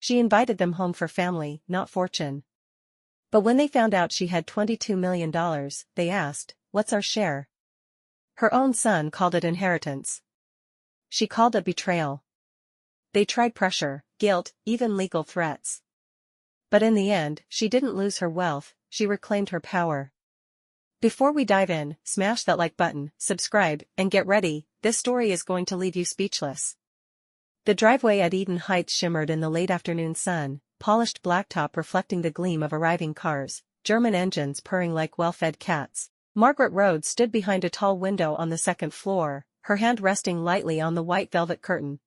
She invited them home for family, not fortune. But when they found out she had $22 million, they asked, "What's our share?" Her own son called it inheritance. She called it betrayal. They tried pressure, guilt, even legal threats. But in the end, she didn't lose her wealth, she reclaimed her power. Before we dive in, smash that like button, subscribe, and get ready, this story is going to leave you speechless. The driveway at Eden Heights shimmered in the late afternoon sun, polished blacktop reflecting the gleam of arriving cars, German engines purring like well-fed cats. Margaret Rhodes stood behind a tall window on the second floor, her hand resting lightly on the white velvet curtain.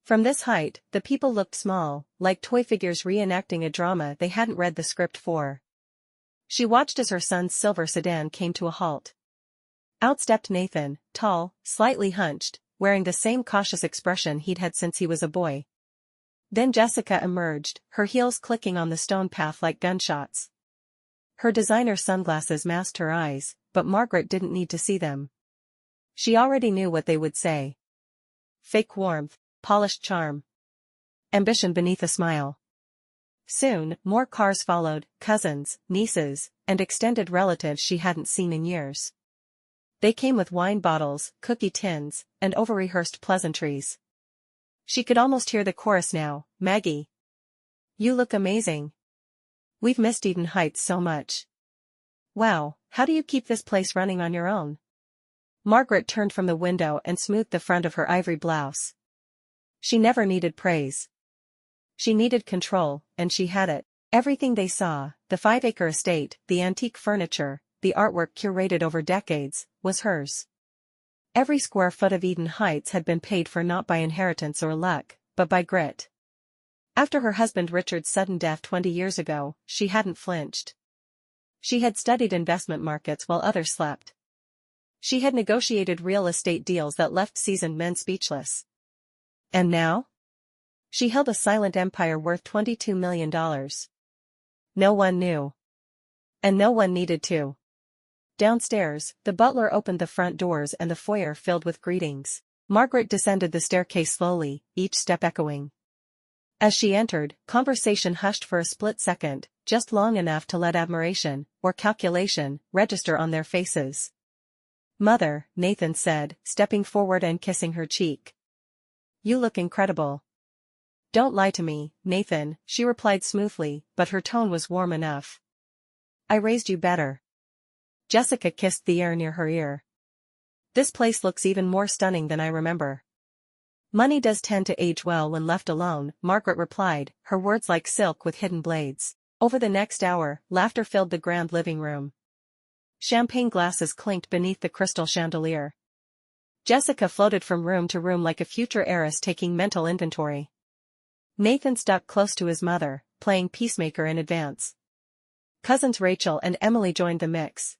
From this height, the people looked small, like toy figures reenacting a drama they hadn't read the script for. She watched as her son's silver sedan came to a halt. Out stepped Nathan, tall, slightly hunched, wearing the same cautious expression he'd had since he was a boy. Then Jessica emerged, her heels clicking on the stone path like gunshots. Her designer sunglasses masked her eyes, but Margaret didn't need to see them. She already knew what they would say. Fake warmth, polished charm. Ambition beneath a smile. Soon, more cars followed, cousins, nieces, and extended relatives she hadn't seen in years. They came with wine bottles, cookie tins, and over-rehearsed pleasantries. She could almost hear the chorus now, "Maggie. You look amazing. We've missed Eden Heights so much. Wow, how do you keep this place running on your own?" Margaret turned from the window and smoothed the front of her ivory blouse. She never needed praise. She needed control, and she had it. Everything they saw, the 5-acre estate, the antique furniture, the artwork curated over decades, was hers. Every square foot of Eden Heights had been paid for not by inheritance or luck, but by grit. After her husband Richard's sudden death 20 years ago, she hadn't flinched. She had studied investment markets while others slept. She had negotiated real estate deals that left seasoned men speechless. And now? She held a silent empire worth $22 million. No one knew. And no one needed to. Downstairs, the butler opened the front doors and the foyer filled with greetings. Margaret descended the staircase slowly, each step echoing. As she entered, conversation hushed for a split second, just long enough to let admiration, or calculation, register on their faces. "Mother," Nathan said, stepping forward and kissing her cheek. "You look incredible." "Don't lie to me, Nathan," she replied smoothly, but her tone was warm enough. "I raised you better." Jessica kissed the air near her ear. "This place looks even more stunning than I remember." "Money does tend to age well when left alone," Margaret replied, her words like silk with hidden blades. Over the next hour, laughter filled the grand living room. Champagne glasses clinked beneath the crystal chandelier. Jessica floated from room to room like a future heiress taking mental inventory. Nathan stuck close to his mother, playing peacemaker in advance. Cousins Rachel and Emily joined the mix.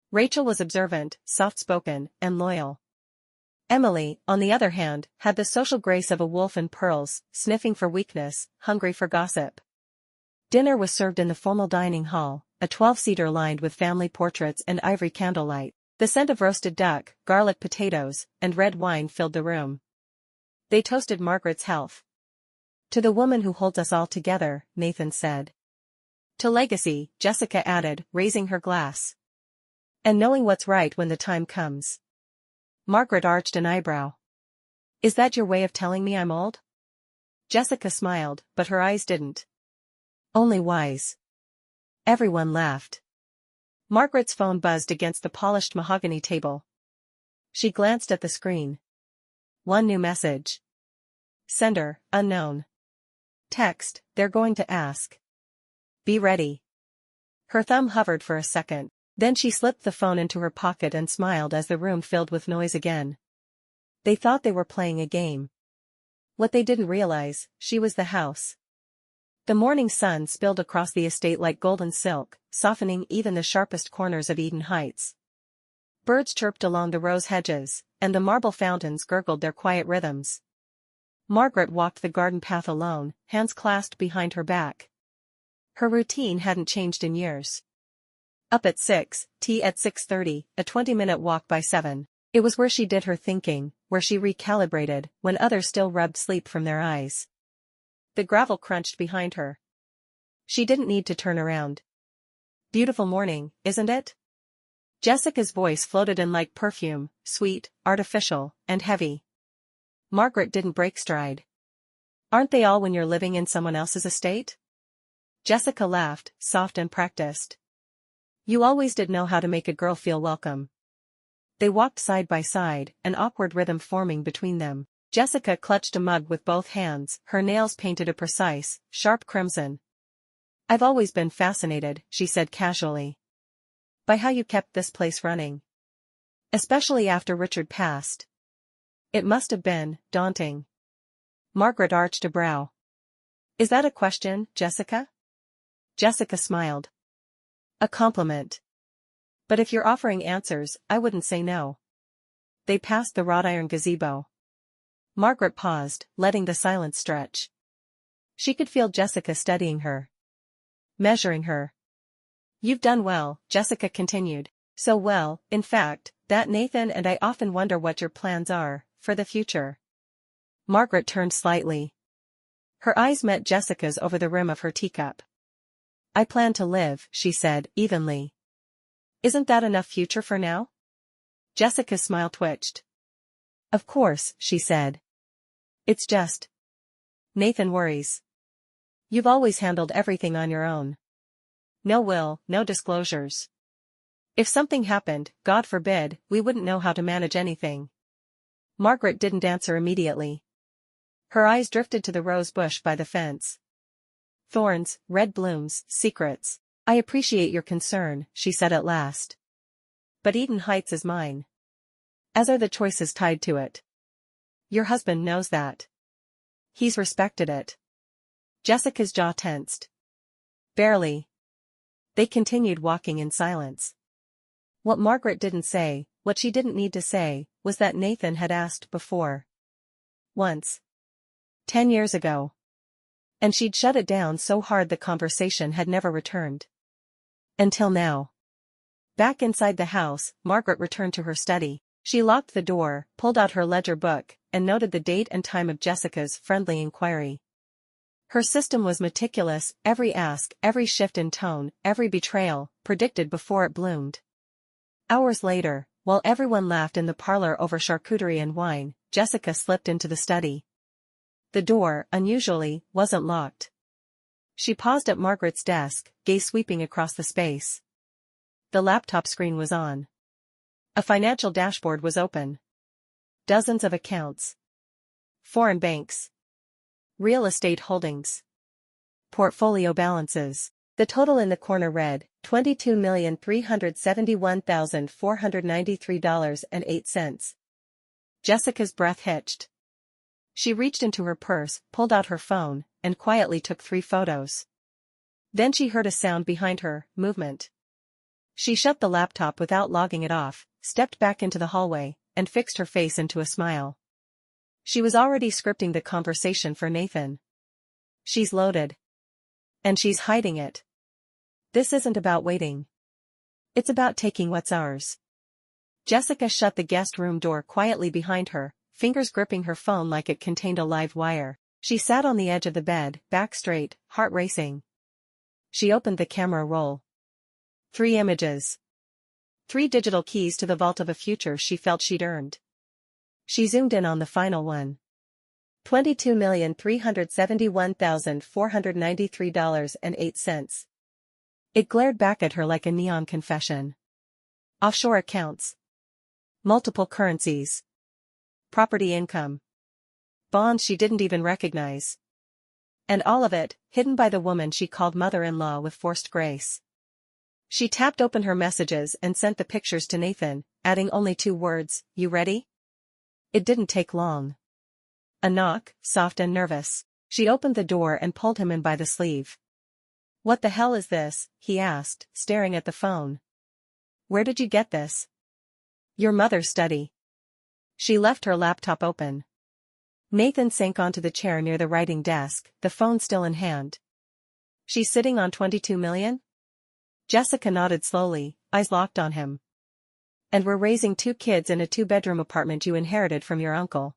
Rachel was observant, soft-spoken, and loyal. Emily, on the other hand, had the social grace of a wolf in pearls, sniffing for weakness, hungry for gossip. Dinner was served in the formal dining hall, a 12-seater lined with family portraits and ivory candlelight. The scent of roasted duck, garlic potatoes, and red wine filled the room. They toasted Margaret's health. "To the woman who holds us all together," Nathan said. "To legacy," Jessica added, raising her glass. "And knowing what's right when the time comes." Margaret arched an eyebrow. "Is that your way of telling me I'm old?" Jessica smiled, but her eyes didn't. "Only wise." Everyone laughed. Margaret's phone buzzed against the polished mahogany table. She glanced at the screen. One new message. Sender, unknown. Text, "They're going to ask. Be ready." Her thumb hovered for a second, then she slipped the phone into her pocket and smiled as the room filled with noise again. They thought they were playing a game. What they didn't realize, she was the house. The morning sun spilled across the estate like golden silk, softening even the sharpest corners of Eden Heights. Birds chirped along the rose hedges, and the marble fountains gurgled their quiet rhythms. Margaret walked the garden path alone, hands clasped behind her back. Her routine hadn't changed in years. Up at 6, tea at 6:30, a 20-minute walk by 7. It was where she did her thinking, where she recalibrated, when others still rubbed sleep from their eyes. The gravel crunched behind her. She didn't need to turn around. Beautiful morning, isn't it? Jessica's voice floated in like perfume, sweet, artificial, and heavy. Margaret didn't break stride. Aren't they all when you're living in someone else's estate? Jessica laughed, soft and practiced. You always did know how to make a girl feel welcome. They walked side by side, an awkward rhythm forming between them. Jessica clutched a mug with both hands, her nails painted a precise, sharp crimson. I've always been fascinated, she said casually, by how you kept this place running. Especially after Richard passed. It must have been daunting. Margaret arched a brow. Is that a question, Jessica? Jessica smiled. A compliment. But if you're offering answers, I wouldn't say no. They passed the wrought iron gazebo. Margaret paused, letting the silence stretch. She could feel Jessica studying her. Measuring her. You've done well, Jessica continued. So well, in fact, that Nathan and I often wonder what your plans are, for the future. Margaret turned slightly. Her eyes met Jessica's over the rim of her teacup. I plan to live, she said, evenly. Isn't that enough future for now? Jessica's smile twitched. Of course, she said. It's just. Nathan worries. You've always handled everything on your own. No will, no disclosures. If something happened, God forbid, we wouldn't know how to manage anything. Margaret didn't answer immediately. Her eyes drifted to the rose bush by the fence. Thorns, red blooms, secrets. I appreciate your concern, she said at last. But Eden Heights is mine. As are the choices tied to it. Your husband knows that. He's respected it. Jessica's jaw tensed. Barely. They continued walking in silence. What Margaret didn't say, what she didn't need to say, was that Nathan had asked before. Once. 10 years ago. And she'd shut it down so hard the conversation had never returned. Until now. Back inside the house, Margaret returned to her study. She locked the door, pulled out her ledger book, and noted the date and time of Jessica's friendly inquiry. Her system was meticulous, every ask, every shift in tone, every betrayal, predicted before it bloomed. Hours later, while everyone laughed in the parlor over charcuterie and wine, Jessica slipped into the study. The door, unusually, wasn't locked. She paused at Margaret's desk, gaze sweeping across the space. The laptop screen was on. A financial dashboard was open. Dozens of accounts. Foreign banks. Real estate holdings. Portfolio balances. The total in the corner read, $22,371,493.08. Jessica's breath hitched. She reached into her purse, pulled out her phone, and quietly took 3 photos. Then she heard a sound behind her, movement. She shut the laptop without logging it off, stepped back into the hallway, and fixed her face into a smile. She was already scripting the conversation for Nathan. She's loaded. And she's hiding it. This isn't about waiting. It's about taking what's ours. Jessica shut the guest room door quietly behind her, fingers gripping her phone like it contained a live wire. She sat on the edge of the bed, back straight, heart racing. She opened the camera roll. 3 images. 3 digital keys to the vault of a future she felt she'd earned. She zoomed in on the final one. $22,371,493.08. It glared back at her like a neon confession. Offshore accounts. Multiple currencies. Property income. Bonds she didn't even recognize. And all of it, hidden by the woman she called mother-in-law with forced grace. She tapped open her messages and sent the pictures to Nathan, adding only 2 words, "You ready?" It didn't take long. A knock, soft and nervous. She opened the door and pulled him in by the sleeve. "What the hell is this?" he asked, staring at the phone. "Where did you get this?" "Your mother's study." She left her laptop open. Nathan sank onto the chair near the writing desk, the phone still in hand. "She's sitting on 22 million? Jessica nodded slowly, eyes locked on him. "And we're raising 2 kids in a 2-bedroom apartment you inherited from your uncle."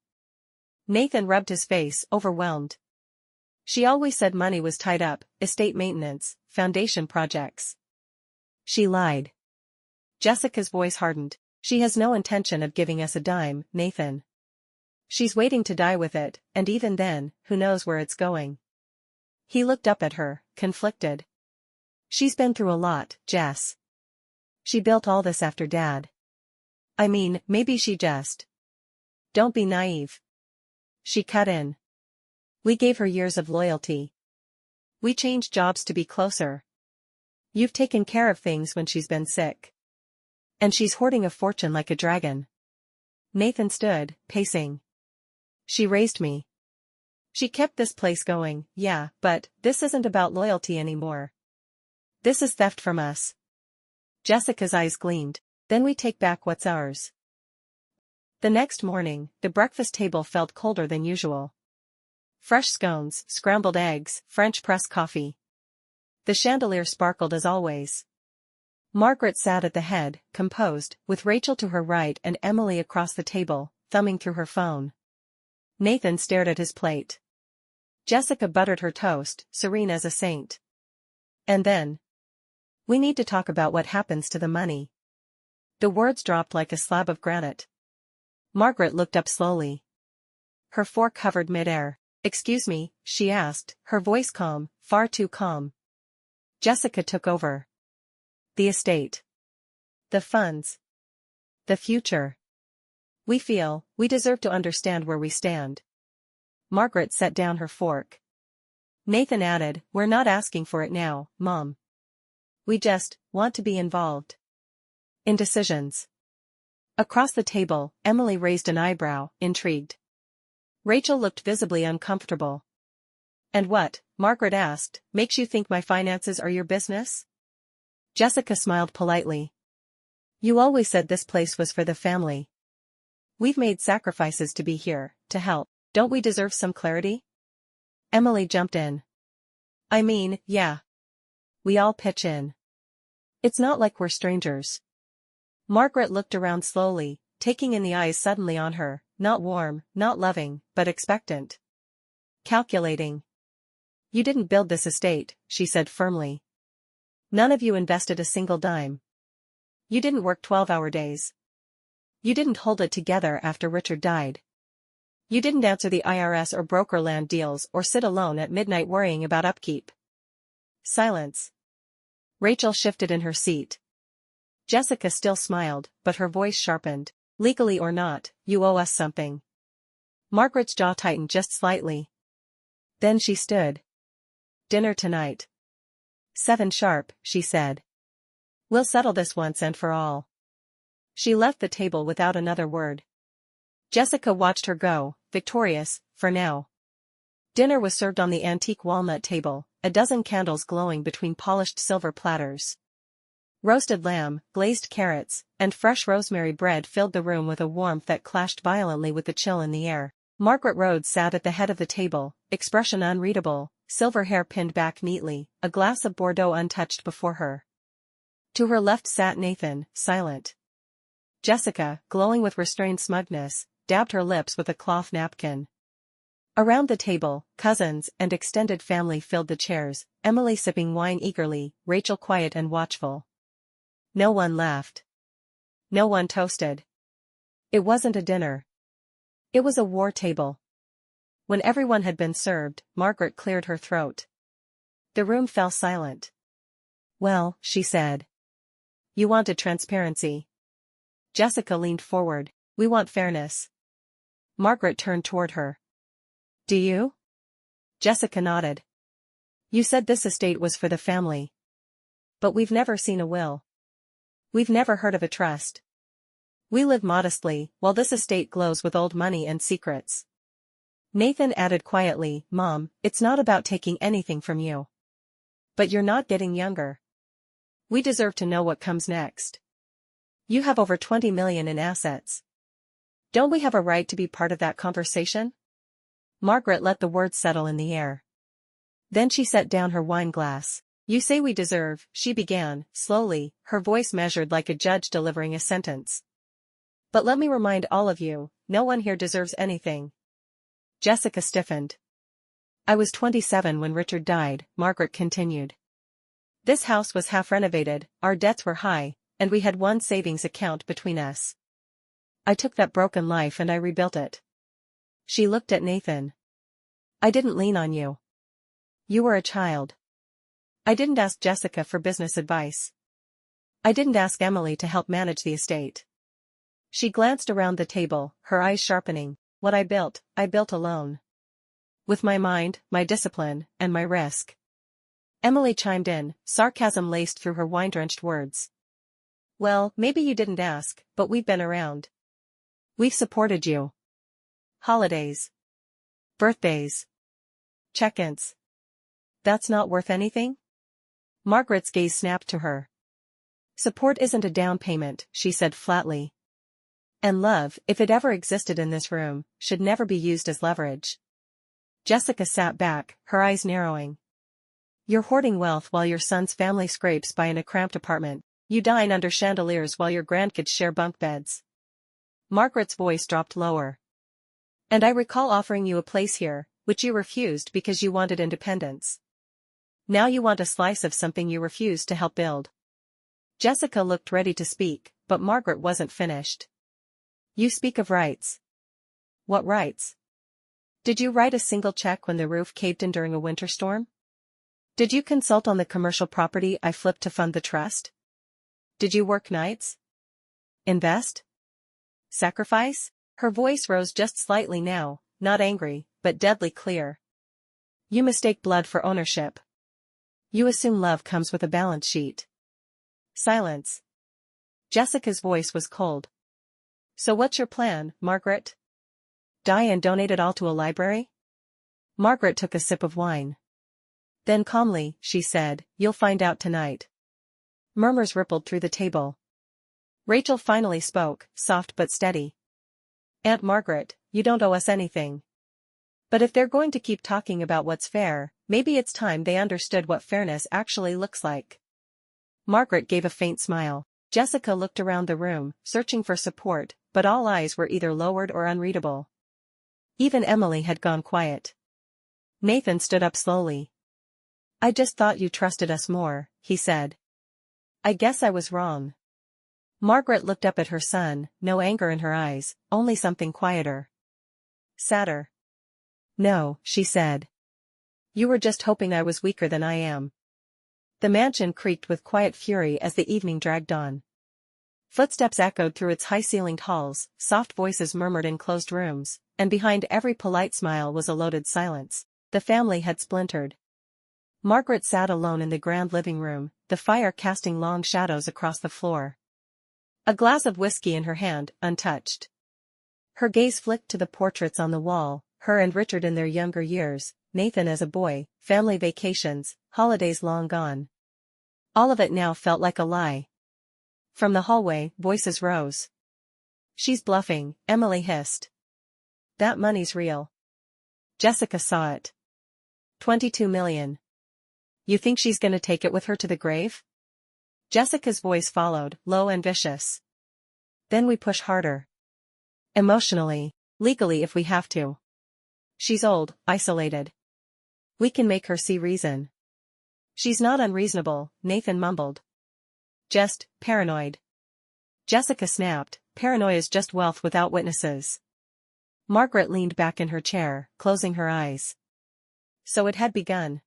Nathan rubbed his face, overwhelmed. She always said money was tied up, estate maintenance, foundation projects. She lied. Jessica's voice hardened. She has no intention of giving us a dime, Nathan. She's waiting to die with it, and even then, who knows where it's going. He looked up at her, conflicted. She's been through a lot, Jess. She built all this after Dad. I mean, maybe she just. Don't be naive. She cut in. We gave her years of loyalty. We changed jobs to be closer. You've taken care of things when she's been sick. And she's hoarding a fortune like a dragon. Nathan stood, pacing. She raised me. She kept this place going, yeah, but this isn't about loyalty anymore. This is theft from us. Jessica's eyes gleamed. Then we take back what's ours. The next morning, the breakfast table felt colder than usual. Fresh scones, scrambled eggs, French press coffee. The chandelier sparkled as always. Margaret sat at the head, composed, with Rachel to her right and Emily across the table, thumbing through her phone. Nathan stared at his plate. Jessica buttered her toast, serene as a saint. And then, we need to talk about what happens to the money. The words dropped like a slab of granite. Margaret looked up slowly. Her fork hovered midair. Excuse me, she asked, her voice calm, far too calm. Jessica took over. The estate. The funds. The future. We feel, we deserve to understand where we stand. Margaret set down her fork. Nathan added, we're not asking for it now, Mom. We just want to be involved. In decisions. Across the table, Emily raised an eyebrow, intrigued. Rachel looked visibly uncomfortable. And what, Margaret asked, makes you think my finances are your business? Jessica smiled politely. You always said this place was for the family. We've made sacrifices to be here, to help. Don't we deserve some clarity? Emily jumped in. I mean, yeah. We all pitch in. It's not like we're strangers. Margaret looked around slowly, taking in the eyes suddenly on her, not warm, not loving, but expectant. Calculating. You didn't build this estate, she said firmly. None of you invested a single dime. You didn't work 12-hour days. You didn't hold it together after Richard died. You didn't answer the IRS or broker land deals or sit alone at midnight worrying about upkeep. Silence. Rachel shifted in her seat. Jessica still smiled, but her voice sharpened. Legally or not, you owe us something. Margaret's jaw tightened just slightly. Then she stood. Dinner tonight. 7 sharp, she said. We'll settle this once and for all. She left the table without another word. Jessica watched her go, victorious, for now. Dinner was served on the antique walnut table, a dozen candles glowing between polished silver platters. Roasted lamb, glazed carrots, and fresh rosemary bread filled the room with a warmth that clashed violently with the chill in the air. Margaret Rhodes sat at the head of the table, expression unreadable, silver hair pinned back neatly, a glass of Bordeaux untouched before her. To her left sat Nathan, silent. Jessica, glowing with restrained smugness, dabbed her lips with a cloth napkin. Around the table, cousins and extended family filled the chairs, Emily sipping wine eagerly, Rachel quiet and watchful. No one laughed. No one toasted. It wasn't a dinner. It was a war table. When everyone had been served, Margaret cleared her throat. The room fell silent. Well, she said. You wanted transparency. Jessica leaned forward. We want fairness. Margaret turned toward her. Do you? Jessica nodded. You said this estate was for the family. But we've never seen a will. We've never heard of a trust. We live modestly, while this estate glows with old money and secrets. Nathan added quietly, Mom, it's not about taking anything from you. But you're not getting younger. We deserve to know what comes next. You have over 20 million in assets. Don't we have a right to be part of that conversation? Margaret let the words settle in the air. Then she set down her wine glass. You say we deserve, she began, slowly, her voice measured like a judge delivering a sentence. But let me remind all of you, no one here deserves anything. Jessica stiffened. I was 27 when Richard died, Margaret continued. This house was half renovated, our debts were high, and we had one savings account between us. I took that broken life and I rebuilt it. She looked at Nathan. I didn't lean on you. You were a child. I didn't ask Jessica for business advice. I didn't ask Emily to help manage the estate. She glanced around the table, her eyes sharpening. What I built alone. With my mind, my discipline, and my risk. Emily chimed in, sarcasm laced through her wine-drenched words. Well, maybe you didn't ask, but we've been around. We've supported you. Holidays. Birthdays. Check-ins. That's not worth anything? Margaret's gaze snapped to her. Support isn't a down payment, she said flatly. And love, if it ever existed in this room, should never be used as leverage. Jessica sat back, her eyes narrowing. You're hoarding wealth while your son's family scrapes by in a cramped apartment. You dine under chandeliers while your grandkids share bunk beds. Margaret's voice dropped lower. And I recall offering you a place here, which you refused because you wanted independence. Now you want a slice of something you refused to help build. Jessica looked ready to speak, but Margaret wasn't finished. You speak of rights. What rights? Did you write a single check when the roof caved in during a winter storm? Did you consult on the commercial property I flipped to fund the trust? Did you work nights? Invest? Sacrifice? Her voice rose just slightly now, not angry, but deadly clear. You mistake blood for ownership. You assume love comes with a balance sheet. Silence. Jessica's voice was cold. So what's your plan, Margaret? Die and donate it all to a library? Margaret took a sip of wine. Then calmly, she said, you'll find out tonight. Murmurs rippled through the table. Rachel finally spoke, soft but steady. Aunt Margaret, you don't owe us anything. But if they're going to keep talking about what's fair, maybe it's time they understood what fairness actually looks like. Margaret gave a faint smile. Jessica looked around the room, searching for support, but all eyes were either lowered or unreadable. Even Emily had gone quiet. Nathan stood up slowly. I just thought you trusted us more, he said. I guess I was wrong. Margaret looked up at her son, no anger in her eyes, only something quieter. Sadder. No, she said. You were just hoping I was weaker than I am. The mansion creaked with quiet fury as the evening dragged on. Footsteps echoed through its high-ceilinged halls, soft voices murmured in closed rooms, and behind every polite smile was a loaded silence. The family had splintered. Margaret sat alone in the grand living room, the fire casting long shadows across the floor. A glass of whiskey in her hand, untouched. Her gaze flicked to the portraits on the wall, her and Richard in their younger years, Nathan as a boy, family vacations, holidays long gone. All of it now felt like a lie. From the hallway, voices rose. She's bluffing, Emily hissed. That money's real. Jessica saw it. 22 million. You think she's gonna take it with her to the grave? Jessica's voice followed, low and vicious. Then we push harder. Emotionally, legally if we have to. She's old, isolated. We can make her see reason. She's not unreasonable, Nathan mumbled. Just, paranoid. Jessica snapped, paranoia's just wealth without witnesses. Margaret leaned back in her chair, closing her eyes. So it had begun.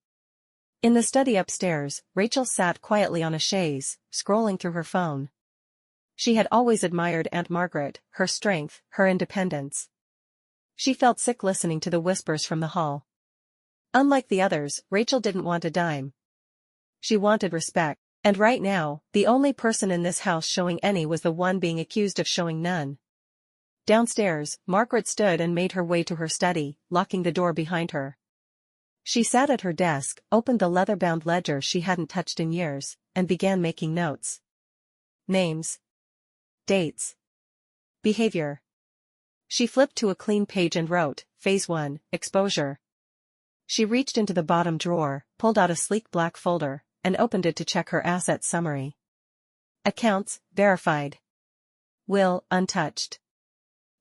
In the study upstairs, Rachel sat quietly on a chaise, scrolling through her phone. She had always admired Aunt Margaret, her strength, her independence. She felt sick listening to the whispers from the hall. Unlike the others, Rachel didn't want a dime. She wanted respect, and right now, the only person in this house showing any was the one being accused of showing none. Downstairs, Margaret stood and made her way to her study, locking the door behind her. She sat at her desk, opened the leather-bound ledger she hadn't touched in years, and began making notes. Names. Dates. Behavior. She flipped to a clean page and wrote, Phase 1, Exposure. She reached into the bottom drawer, pulled out a sleek black folder, and opened it to check her asset summary. Accounts, verified. Will, untouched.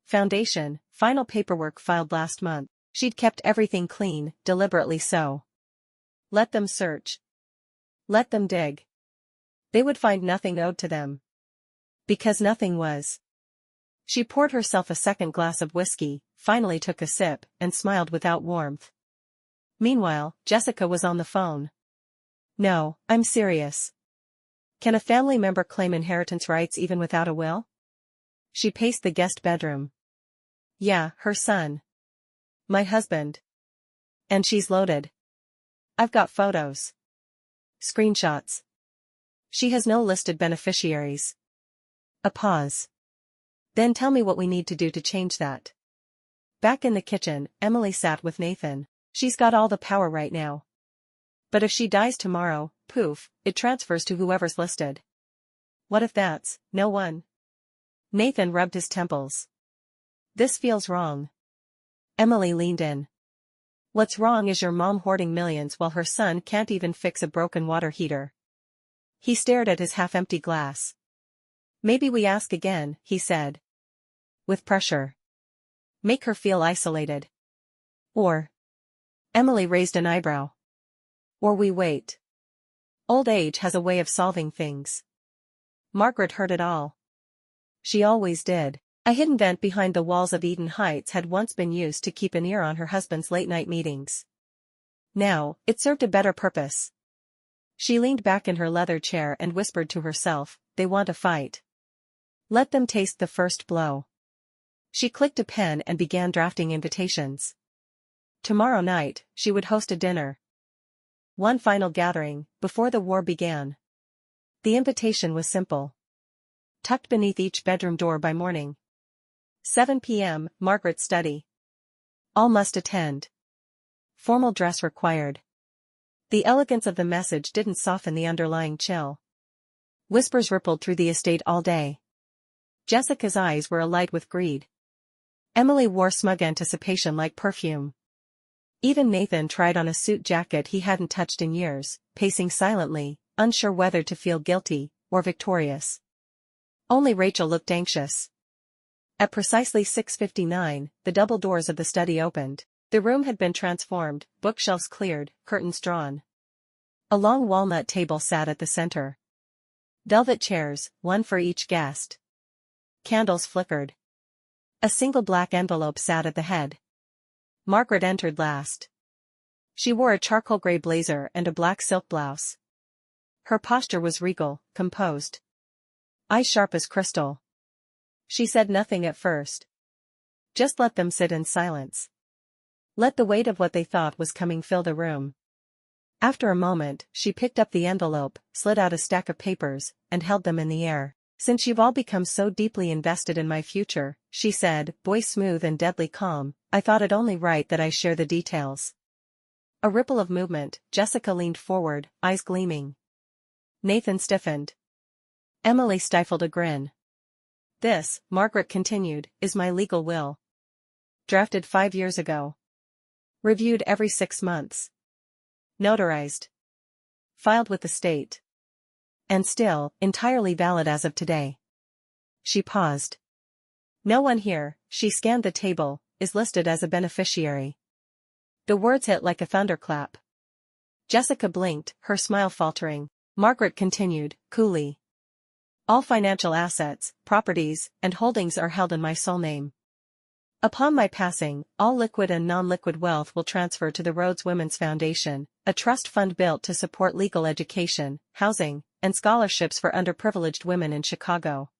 Foundation, final paperwork filed last month. She'd kept everything clean, deliberately so. Let them search. Let them dig. They would find nothing owed to them. Because nothing was. She poured herself a second glass of whiskey, finally took a sip, and smiled without warmth. Meanwhile, Jessica was on the phone. No, I'm serious. Can a family member claim inheritance rights even without a will? She paced the guest bedroom. Yeah, her son. My husband. And she's loaded. I've got photos. Screenshots. She has no listed beneficiaries. A pause. Then tell me what we need to do to change that. Back in the kitchen, Emily sat with Nathan. She's got all the power right now. But if she dies tomorrow, poof, it transfers to whoever's listed. What if that's no one? Nathan rubbed his temples. This feels wrong. Emily leaned in. What's wrong is your mom hoarding millions while her son can't even fix a broken water heater. He stared at his half-empty glass. Maybe we ask again, he said. With pressure. Make her feel isolated. Or. Emily raised an eyebrow. Or we wait. Old age has a way of solving things. Margaret heard it all. She always did. A hidden vent behind the walls of Eden Heights had once been used to keep an ear on her husband's late-night meetings. Now, it served a better purpose. She leaned back in her leather chair and whispered to herself, they want a fight. Let them taste the first blow. She clicked a pen and began drafting invitations. Tomorrow night, she would host a dinner. One final gathering, before the war began. The invitation was simple. Tucked beneath each bedroom door by morning. 7 p.m., Margaret's study. All must attend. Formal dress required. The elegance of the message didn't soften the underlying chill. Whispers rippled through the estate all day. Jessica's eyes were alight with greed. Emily wore smug anticipation like perfume. Even Nathan tried on a suit jacket he hadn't touched in years, pacing silently, unsure whether to feel guilty or victorious. Only Rachel looked anxious. At precisely 6:59, the double doors of the study opened. The room had been transformed, bookshelves cleared, curtains drawn. A long walnut table sat at the center. Velvet chairs, one for each guest. Candles flickered. A single black envelope sat at the head. Margaret entered last. She wore a charcoal gray blazer and a black silk blouse. Her posture was regal, composed. Eyes sharp as crystal. She said nothing at first. Just let them sit in silence. Let the weight of what they thought was coming fill the room. After a moment, she picked up the envelope, slid out a stack of papers, and held them in the air. Since you've all become so deeply invested in my future, she said, voice smooth and deadly calm, I thought it only right that I share the details. A ripple of movement, Jessica leaned forward, eyes gleaming. Nathan stiffened. Emily stifled a grin. This, Margaret continued, is my legal will. Drafted 5 years ago. Reviewed every 6 months. Notarized. Filed with the state. And still, entirely valid as of today. She paused. No one here, she scanned the table, is listed as a beneficiary. The words hit like a thunderclap. Jessica blinked, her smile faltering. Margaret continued, coolly. All financial assets, properties, and holdings are held in my sole name. Upon my passing, all liquid and non-liquid wealth will transfer to the Rhodes Women's Foundation, a trust fund built to support legal education, housing, and scholarships for underprivileged women in Chicago.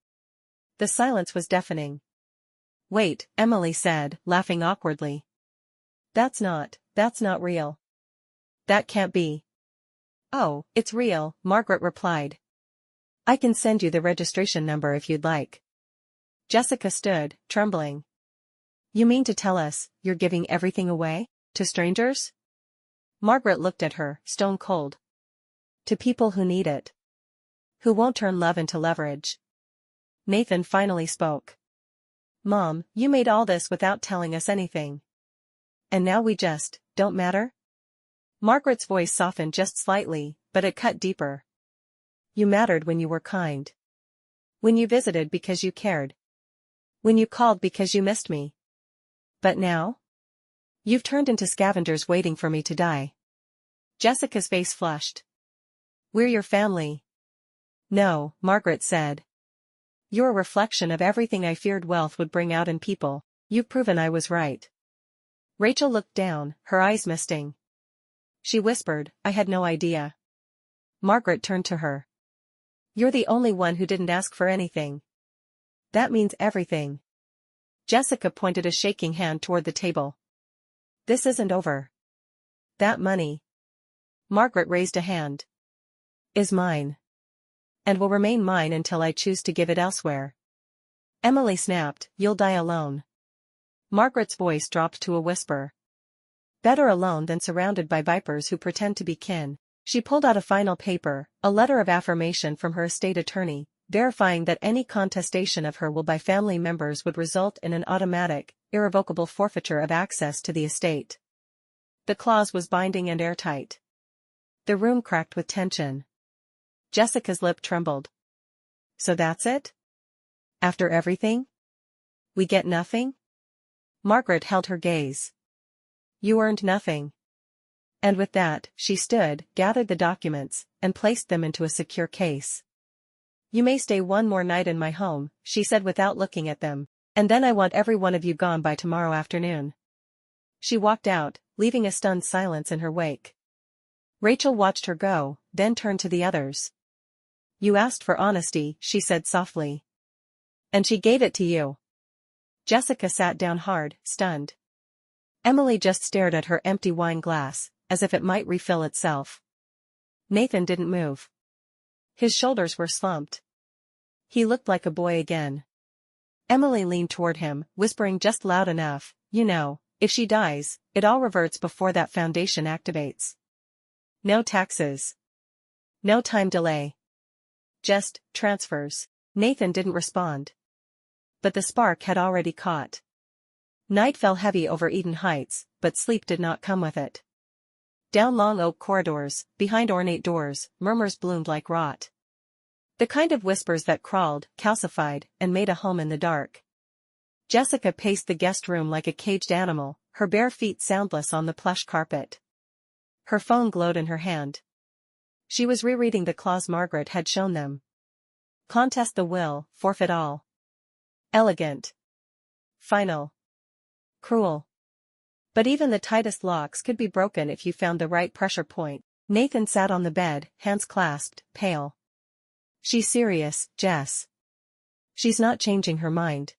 The silence was deafening. Wait, Emily said, laughing awkwardly. That's not real. That can't be. Oh, it's real, Margaret replied. I can send you the registration number if you'd like. Jessica stood, trembling. You mean to tell us, you're giving everything away? To strangers? Margaret looked at her, stone cold. To people who need it. Who won't turn love into leverage. Nathan finally spoke. Mom, you made all this without telling us anything. And now we just, don't matter? Margaret's voice softened just slightly, but it cut deeper. You mattered when you were kind. When you visited because you cared. When you called because you missed me. But now? You've turned into scavengers waiting for me to die. Jessica's face flushed. We're your family. No, Margaret said. You're a reflection of everything I feared wealth would bring out in people. You've proven I was right. Rachel looked down, her eyes misting. She whispered, I had no idea. Margaret turned to her. You're the only one who didn't ask for anything. That means everything. Jessica pointed a shaking hand toward the table. This isn't over. That money. Margaret raised a hand. Is mine. And will remain mine until I choose to give it elsewhere. Emily snapped, You'll die alone. Margaret's voice dropped to a whisper. Better alone than surrounded by vipers who pretend to be kin. She pulled out a final paper, a letter of affirmation from her estate attorney, verifying that any contestation of her will by family members would result in an automatic, irrevocable forfeiture of access to the estate. The clause was binding and airtight. The room cracked with tension. Jessica's lip trembled. So that's it? After everything? We get nothing? Margaret held her gaze. You earned nothing. And with that, she stood, gathered the documents, and placed them into a secure case. You may stay one more night in my home, she said without looking at them, and then I want every one of you gone by tomorrow afternoon. She walked out, leaving a stunned silence in her wake. Rachel watched her go, then turned to the others. You asked for honesty, she said softly. And she gave it to you. Jessica sat down hard, stunned. Emily just stared at her empty wine glass, as if it might refill itself. Nathan didn't move. His shoulders were slumped. He looked like a boy again. Emily leaned toward him, whispering just loud enough, You know, if she dies, it all reverts before that foundation activates. No taxes. No time delay. Just transfers. Nathan didn't respond. But the spark had already caught. Night fell heavy over Eden Heights, but sleep did not come with it. Down long oak corridors, behind ornate doors, murmurs bloomed like rot. The kind of whispers that crawled, calcified, and made a home in the dark. Jessica paced the guest room like a caged animal, her bare feet soundless on the plush carpet. Her phone glowed in her hand. She was rereading the clause Margaret had shown them. Contest the will, forfeit all. Elegant. Final. Cruel. But even the tightest locks could be broken if you found the right pressure point. Nathan sat on the bed, hands clasped, pale. She's serious, Jess. She's not changing her mind.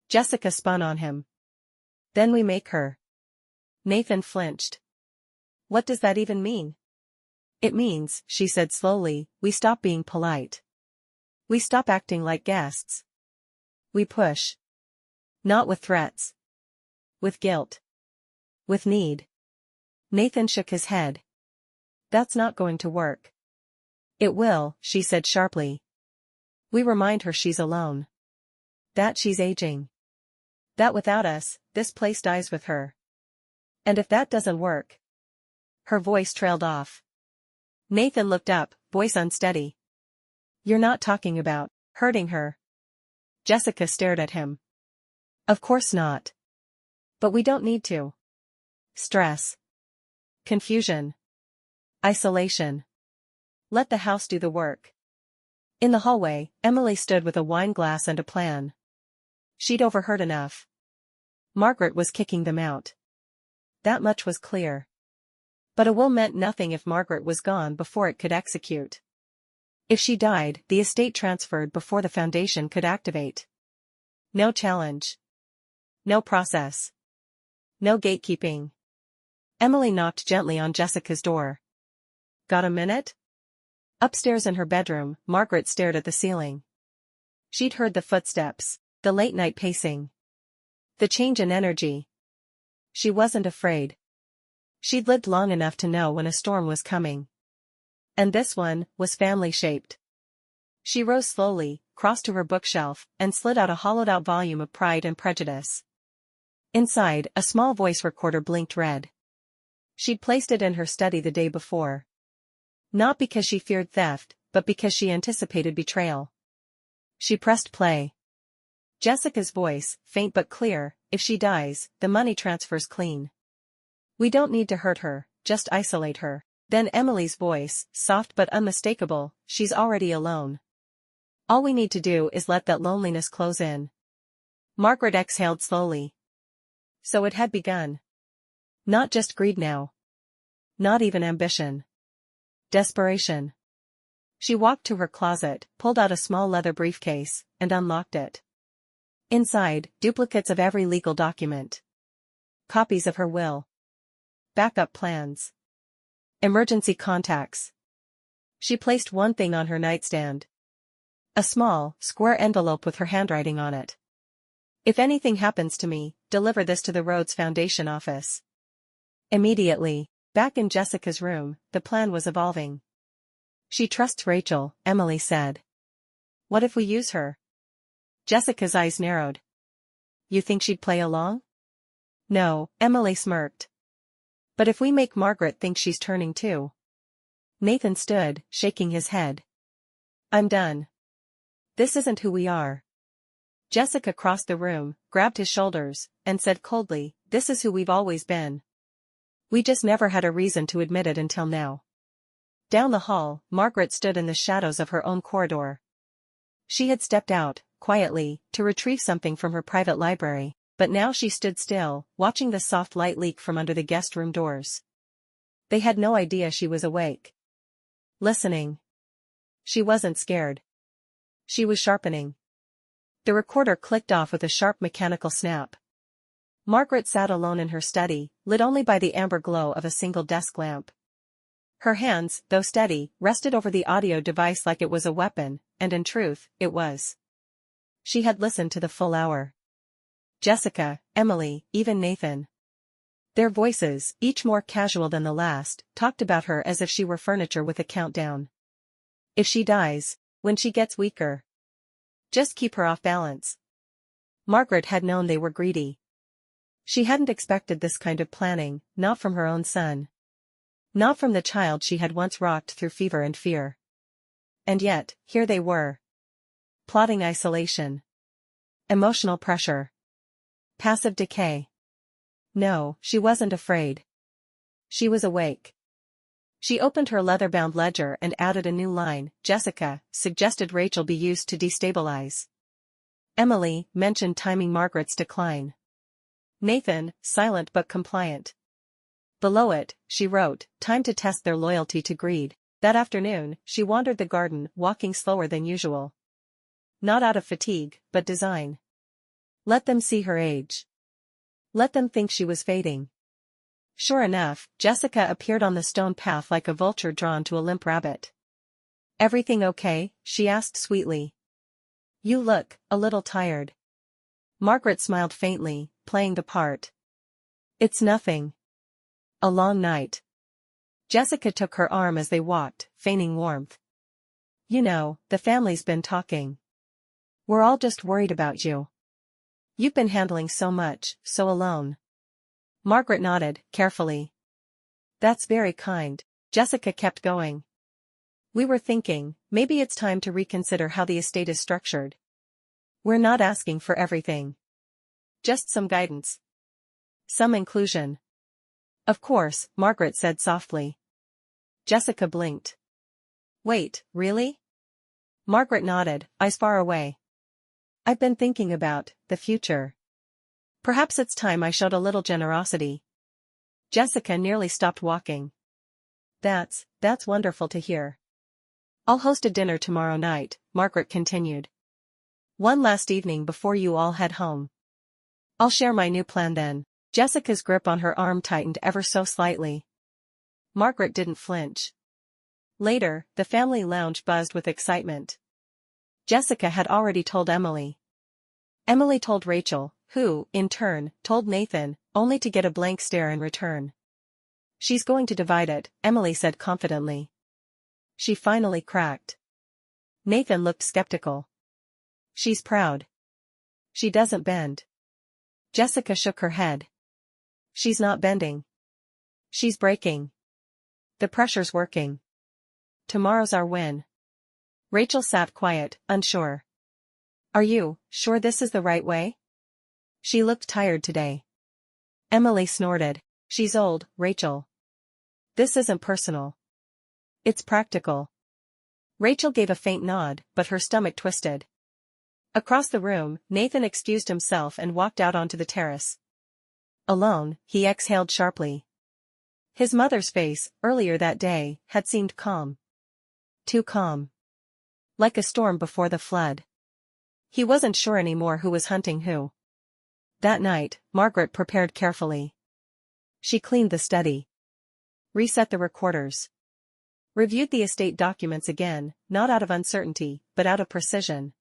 Jessica spun on him. Then we make her. Nathan flinched. What does that even mean? It means, she said slowly, we stop being polite. We stop acting like guests. We push. Not with threats. With guilt. With need. Nathan shook his head. That's not going to work. It will, she said sharply. We remind her she's alone. That she's aging. That without us, this place dies with her. And if that doesn't work. Her voice trailed off. Nathan looked up, voice unsteady. You're not talking about hurting her. Jessica stared at him. Of course not. But we don't need to. Stress. Confusion. Isolation. Let the house do the work. In the hallway, Emily stood with a wine glass and a plan. She'd overheard enough. Margaret was kicking them out. That much was clear. But a will meant nothing if Margaret was gone before it could execute. If she died, the estate transferred before the foundation could activate. No challenge. No process. No gatekeeping. Emily knocked gently on Jessica's door. Got a minute? Upstairs in her bedroom, Margaret stared at the ceiling. She'd heard the footsteps, the late-night pacing. The change in energy. She wasn't afraid. She'd lived long enough to know when a storm was coming. And this one was family-shaped. She rose slowly, crossed to her bookshelf, and slid out a hollowed-out volume of Pride and Prejudice. Inside, a small voice recorder blinked red. She'd placed it in her study the day before. Not because she feared theft, but because she anticipated betrayal. She pressed play. Jessica's voice, faint but clear, if she dies, the money transfers clean. We don't need to hurt her, just isolate her. Then Emily's voice, soft but unmistakable, she's already alone. All we need to do is let that loneliness close in. Margaret exhaled slowly. So it had begun. Not just greed now. Not even ambition. Desperation. She walked to her closet, pulled out a small leather briefcase, and unlocked it. Inside, duplicates of every legal document. Copies of her will. Backup plans. Emergency contacts. She placed one thing on her nightstand. A small, square envelope with her handwriting on it. If anything happens to me, deliver this to the Rhodes Foundation office. Immediately, back in Jessica's room, the plan was evolving. She trusts Rachel, Emily said. What if we use her? Jessica's eyes narrowed. You think she'd play along? No, Emily smirked. But if we make Margaret think she's turning too? Nathan stood, shaking his head. I'm done. This isn't who we are. Jessica crossed the room, grabbed his shoulders, and said coldly, this is who we've always been. We just never had a reason to admit it until now. Down the hall, Margaret stood in the shadows of her own corridor. She had stepped out, quietly, to retrieve something from her private library, but now she stood still, watching the soft light leak from under the guest room doors. They had no idea she was awake. Listening. She wasn't scared. She was sharpening. The recorder clicked off with a sharp mechanical snap. Margaret sat alone in her study, lit only by the amber glow of a single desk lamp. Her hands, though steady, rested over the audio device like it was a weapon, and in truth, it was. She had listened to the full hour. Jessica, Emily, even Nathan. Their voices, each more casual than the last, talked about her as if she were furniture with a countdown. If she dies, when she gets weaker. Just keep her off balance. Margaret had known they were greedy. She hadn't expected this kind of planning, not from her own son. Not from the child she had once rocked through fever and fear. And yet, here they were. Plotting isolation. Emotional pressure. Passive decay. No, she wasn't afraid. She was awake. She opened her leather-bound ledger and added a new line. Jessica suggested Rachel be used to destabilize. Emily mentioned timing Margaret's decline. Nathan, silent but compliant. Below it, she wrote, time to test their loyalty to greed. That afternoon, she wandered the garden, walking slower than usual. Not out of fatigue, but design. Let them see her age. Let them think she was fading. Sure enough, Jessica appeared on the stone path like a vulture drawn to a limp rabbit. Everything okay? She asked sweetly. You look a little tired. Margaret smiled faintly, playing the part. It's nothing. A long night. Jessica took her arm as they walked, feigning warmth. You know, the family's been talking. We're all just worried about you. You've been handling so much, so alone. Margaret nodded, carefully. That's very kind. Jessica kept going. We were thinking, maybe it's time to reconsider how the estate is structured. We're not asking for everything. Just some guidance. Some inclusion. Of course, Margaret said softly. Jessica blinked. Wait, really? Margaret nodded, eyes far away. I've been thinking about the future. Perhaps it's time I showed a little generosity. Jessica nearly stopped walking. That's wonderful to hear. I'll host a dinner tomorrow night, Margaret continued. One last evening before you all head home. I'll share my new plan then. Jessica's grip on her arm tightened ever so slightly. Margaret didn't flinch. Later, the family lounge buzzed with excitement. Jessica had already told Emily. Emily told Rachel, who, in turn, told Nathan, only to get a blank stare in return. She's going to divide it, Emily said confidently. She finally cracked. Nathan looked skeptical. She's proud. She doesn't bend. Jessica shook her head. She's not bending. She's breaking. The pressure's working. Tomorrow's our win. Rachel sat quiet, unsure. Are you sure this is the right way? She looked tired today. Emily snorted. She's old, Rachel. This isn't personal. It's practical. Rachel gave a faint nod, but her stomach twisted. Across the room, Nathan excused himself and walked out onto the terrace. Alone, he exhaled sharply. His mother's face, earlier that day, had seemed calm. Too calm. Like a storm before the flood. He wasn't sure anymore who was hunting who. That night, Margaret prepared carefully. She cleaned the study. Reset the recorders. Reviewed the estate documents again, not out of uncertainty, but out of precision.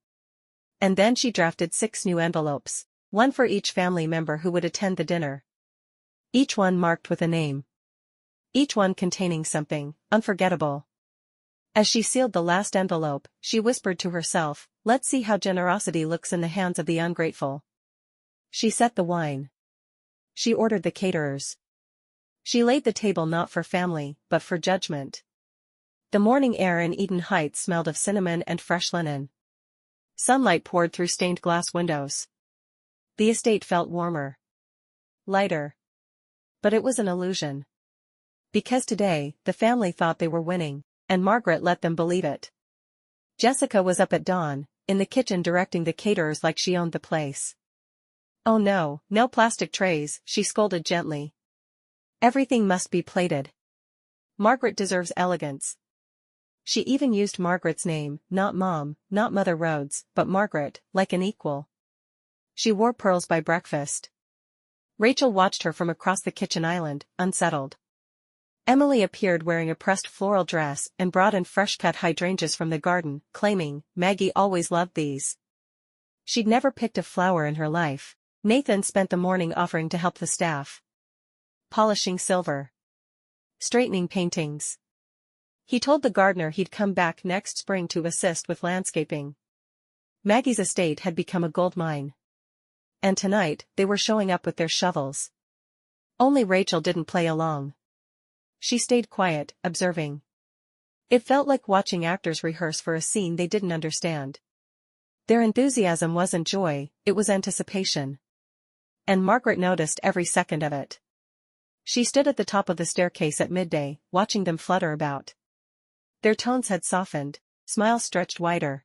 And then she drafted 6 new envelopes, one for each family member who would attend the dinner. Each one marked with a name. Each one containing something unforgettable. As she sealed the last envelope, she whispered to herself, "Let's see how generosity looks in the hands of the ungrateful." She set the wine. She ordered the caterers. She laid the table not for family, but for judgment. The morning air in Eden Heights smelled of cinnamon and fresh linen. Sunlight poured through stained glass windows. The estate felt warmer. Lighter. But it was an illusion. Because today, the family thought they were winning, and Margaret let them believe it. Jessica was up at dawn, in the kitchen directing the caterers like she owned the place. "Oh no, no plastic trays," she scolded gently. "Everything must be plated. Margaret deserves elegance." She even used Margaret's name, not Mom, not Mother Rhodes, but Margaret, like an equal. She wore pearls by breakfast. Rachel watched her from across the kitchen island, unsettled. Emily appeared wearing a pressed floral dress and brought in fresh-cut hydrangeas from the garden, claiming, "Maggie always loved these." She'd never picked a flower in her life. Nathan spent the morning offering to help the staff. Polishing silver. Straightening paintings. He told the gardener he'd come back next spring to assist with landscaping. Maggie's estate had become a gold mine. And tonight, they were showing up with their shovels. Only Rachel didn't play along. She stayed quiet, observing. It felt like watching actors rehearse for a scene they didn't understand. Their enthusiasm wasn't joy, it was anticipation. And Margaret noticed every second of it. She stood at the top of the staircase at midday, watching them flutter about. Their tones had softened, smiles stretched wider.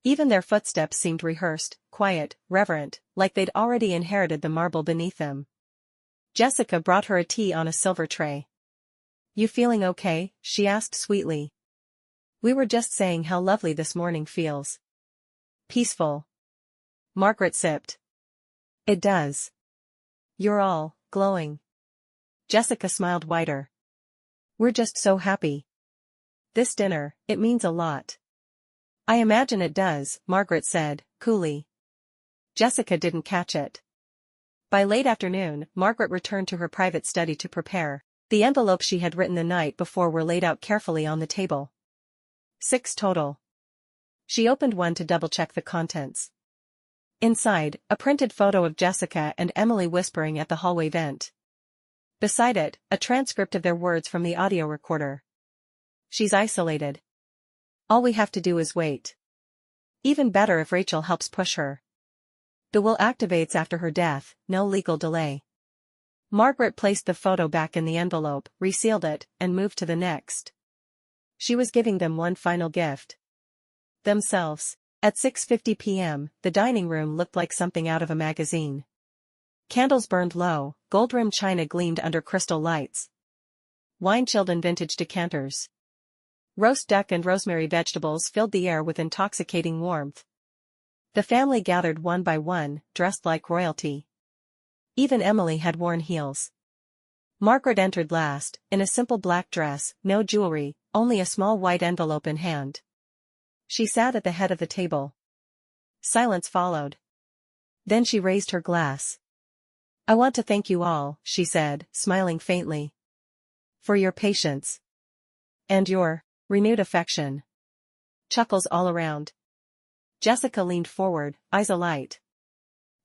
Even their footsteps seemed rehearsed, quiet, reverent, like they'd already inherited the marble beneath them. Jessica brought her a tea on a silver tray. "You feeling okay?" she asked sweetly. "We were just saying how lovely this morning feels." "Peaceful." Margaret sipped. "It does. You're all glowing." Jessica smiled wider. "We're just so happy. This dinner, it means a lot." "I imagine it does," Margaret said, coolly. Jessica didn't catch it. By late afternoon, Margaret returned to her private study to prepare. The envelopes she had written the night before were laid out carefully on the table. 6 total. She opened one to double-check the contents. Inside, a printed photo of Jessica and Emily whispering at the hallway vent. Beside it, a transcript of their words from the audio recorder. "She's isolated. All we have to do is wait. Even better if Rachel helps push her. The will activates after her death, no legal delay." Margaret placed the photo back in the envelope, resealed it, and moved to the next. She was giving them one final gift. Themselves. At 6:50 p.m., the dining room looked like something out of a magazine. Candles burned low, gold-rimmed china gleamed under crystal lights. Wine chilled in vintage decanters. Roast duck and rosemary vegetables filled the air with intoxicating warmth. The family gathered one by one, dressed like royalty. Even Emily had worn heels. Margaret entered last, in a simple black dress, no jewelry, only a small white envelope in hand. She sat at the head of the table. Silence followed. Then she raised her glass. "I want to thank you all," she said, smiling faintly. "For your patience. And your renewed affection." Chuckles all around. Jessica leaned forward, eyes alight.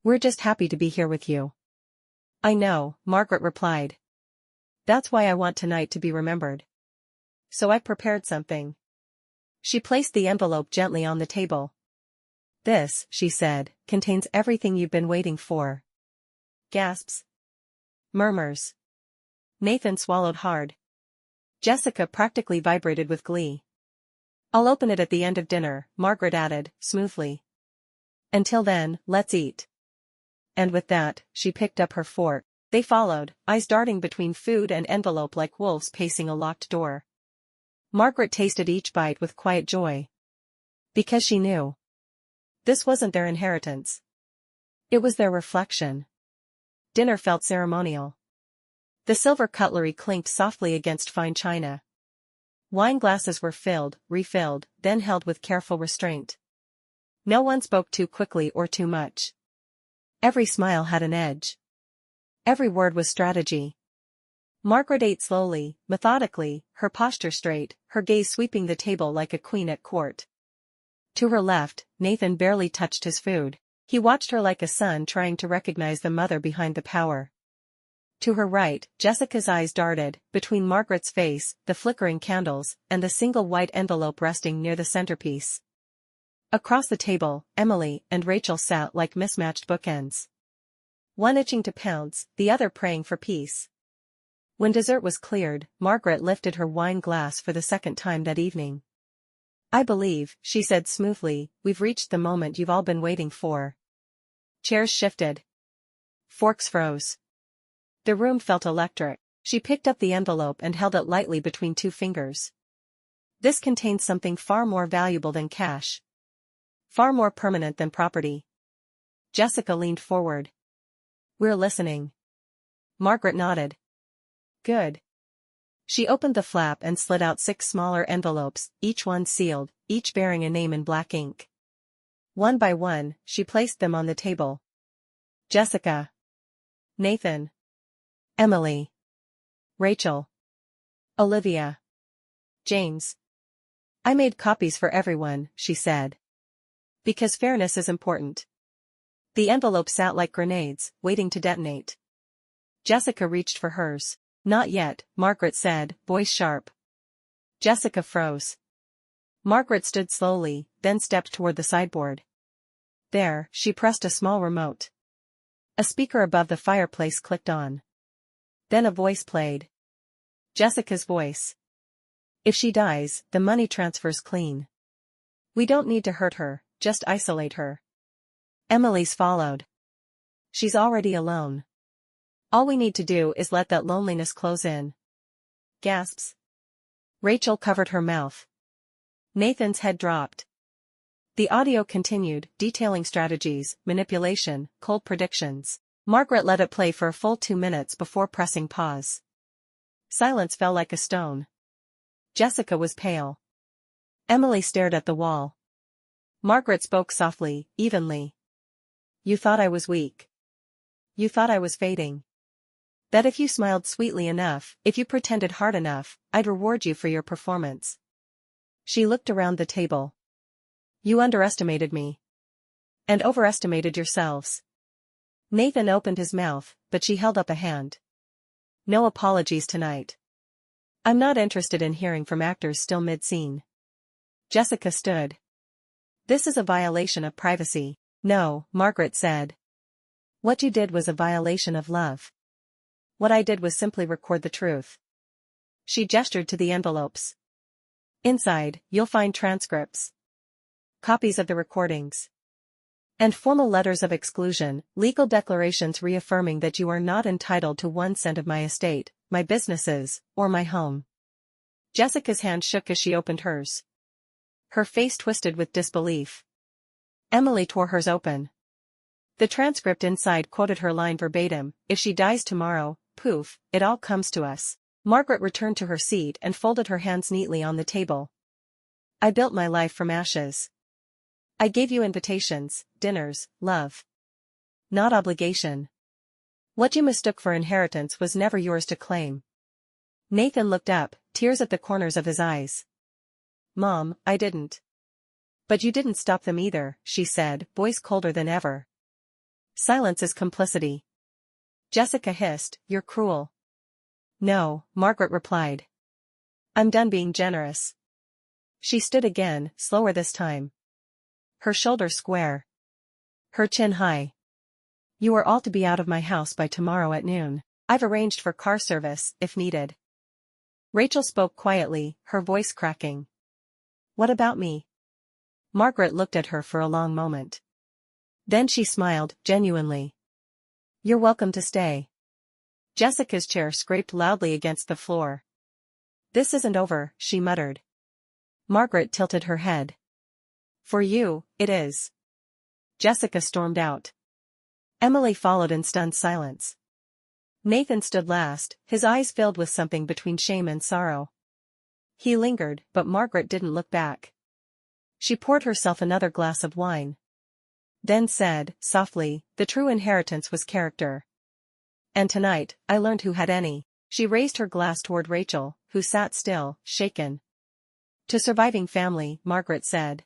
"We're just happy to be here with you." "I know," Margaret replied. "That's why I want tonight to be remembered. So I prepared something." She placed the envelope gently on the table. "This," she said, "contains everything you've been waiting for." Gasps. Murmurs. Nathan swallowed hard. Jessica practically vibrated with glee. I'll open it at the end of dinner, Margaret added, smoothly. Until then, let's eat. And with that, she picked up her fork. They followed, eyes darting between food and envelope like wolves pacing a locked door. Margaret tasted each bite with quiet joy. Because she knew. This wasn't their inheritance. It was their reflection. Dinner felt ceremonial. The silver cutlery clinked softly against fine china. Wine glasses were filled, refilled, then held with careful restraint. No one spoke too quickly or too much. Every smile had an edge. Every word was strategy. Margaret ate slowly, methodically, her posture straight, her gaze sweeping the table like a queen at court. To her left, Nathan barely touched his food. He watched her like a son trying to recognize the mother behind the power. To her right, Jessica's eyes darted, between Margaret's face, the flickering candles, and the single white envelope resting near the centerpiece. Across the table, Emily and Rachel sat like mismatched bookends. One itching to pounce, the other praying for peace. When dessert was cleared, Margaret lifted her wine glass for the second time that evening. I believe, she said smoothly, we've reached the moment you've all been waiting for. Chairs shifted. Forks froze. The room felt electric. She picked up the envelope and held it lightly between two fingers. This contained something far more valuable than cash. Far more permanent than property. Jessica leaned forward. We're listening. Margaret nodded. Good. She opened the flap and slid out 6 smaller envelopes, each one sealed, each bearing a name in black ink. One by one, she placed them on the table. Jessica. Nathan. Emily. Rachel. Olivia. James. I made copies for everyone, she said. Because fairness is important. The envelope sat like grenades, waiting to detonate. Jessica reached for hers. Not yet, Margaret said, voice sharp. Jessica froze. Margaret stood slowly, then stepped toward the sideboard. There, she pressed a small remote. A speaker above the fireplace clicked on. Then a voice played. Jessica's voice. If she dies, the money transfers clean. We don't need to hurt her, just isolate her. Emily's followed. She's already alone. All we need to do is let that loneliness close in. Gasps. Rachel covered her mouth. Nathan's head dropped. The audio continued, detailing strategies, manipulation, cold predictions. Margaret let it play for a full 2 minutes before pressing pause. Silence fell like a stone. Jessica was pale. Emily stared at the wall. Margaret spoke softly, evenly. You thought I was weak. You thought I was fading. That if you smiled sweetly enough, if you pretended hard enough, I'd reward you for your performance. She looked around the table. You underestimated me. And overestimated yourselves. Nathan opened his mouth, but she held up a hand. No apologies tonight. I'm not interested in hearing from actors still mid-scene. Jessica stood. This is a violation of privacy. No, Margaret said. What you did was a violation of love. What I did was simply record the truth. She gestured to the envelopes. Inside, you'll find transcripts. Copies of the recordings. And formal letters of exclusion, legal declarations reaffirming that you are not entitled to 1 cent of my estate, my businesses, or my home. Jessica's hand shook as she opened hers. Her face twisted with disbelief. Emily tore hers open. The transcript inside quoted her line verbatim, if she dies tomorrow, poof, it all comes to us. Margaret returned to her seat and folded her hands neatly on the table. I built my life from ashes. I gave you invitations, dinners, love. Not obligation. What you mistook for inheritance was never yours to claim. Nathan looked up, tears at the corners of his eyes. Mom, I didn't. But you didn't stop them either, she said, voice colder than ever. Silence is complicity. Jessica hissed, you're cruel. No, Margaret replied. I'm done being generous. She stood again, slower this time. Her shoulders square. Her chin high. You are all to be out of my house by tomorrow at noon. I've arranged for car service, if needed. Rachel spoke quietly, her voice cracking. What about me? Margaret looked at her for a long moment. Then she smiled, genuinely. You're welcome to stay. Jessica's chair scraped loudly against the floor. This isn't over, she muttered. Margaret tilted her head. For you, it is. Jessica stormed out. Emily followed in stunned silence. Nathan stood last, his eyes filled with something between shame and sorrow. He lingered, but Margaret didn't look back. She poured herself another glass of wine. Then said, softly, the true inheritance was character. And tonight, I learned who had any. She raised her glass toward Rachel, who sat still, shaken. To surviving family, Margaret said.